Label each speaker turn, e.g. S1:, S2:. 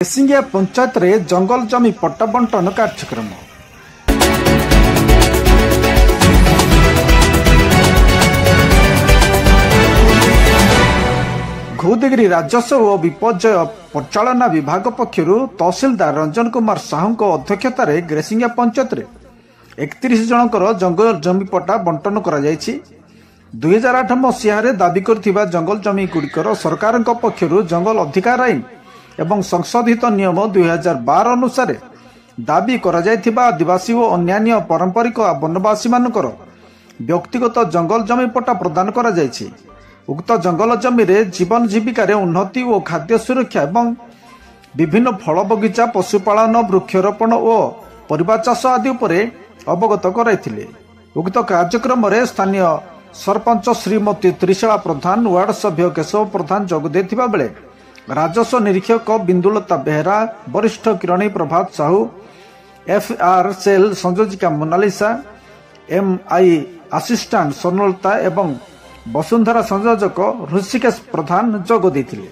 S1: केसिंगिया पंचायत रे जंगल जमी पट्टा बंटन कार्यक्रम। घोदेगिरी राजस्व और विपर्यय परिचालना विभाग पक्षर तहसिलदार रंजन कुमार साहू अध्यक्षतार ग्रेसिंगिया पंचायत रे 31 जनकर जंगल जमी पट्टा बंटन कर 2008 मसीह दाबी कर जंगल जमी गुड़िकर सरकार पक्षर जंगल अधिकार आईन एवं संशोधित नियम 2012 अनुसार दाबी कर आदिवासी और अन्य पारंपरिक वनवासी मानकर व्यक्तिगत जंगल जमी पट्टा प्रदान कर उक्त जंगल जमी रे जीवन जीविकार उन्नति और खाद्य सुरक्षा एवं विभिन्न फल बगीचा पशुपालन वृक्षरोपण और परिबा चाष आदि उपरे अवगत कराइथिले। उक्त कार्यक्रम रे स्थानीय सरपंच श्रीमती त्रिशला प्रधान, वार्ड सभ्य केशव प्रधान जोग देथिबा बेले राजस्व निरीक्षक बिंदुलता बेहरा, वरिष्ठ किरणी प्रभात साहू, FR सेल संयोजिका मोनालिसा, MI असिस्टेंट सोनलता एवं वसुंधरा संयोजक ऋषिकेश प्रधान जोग देथिले।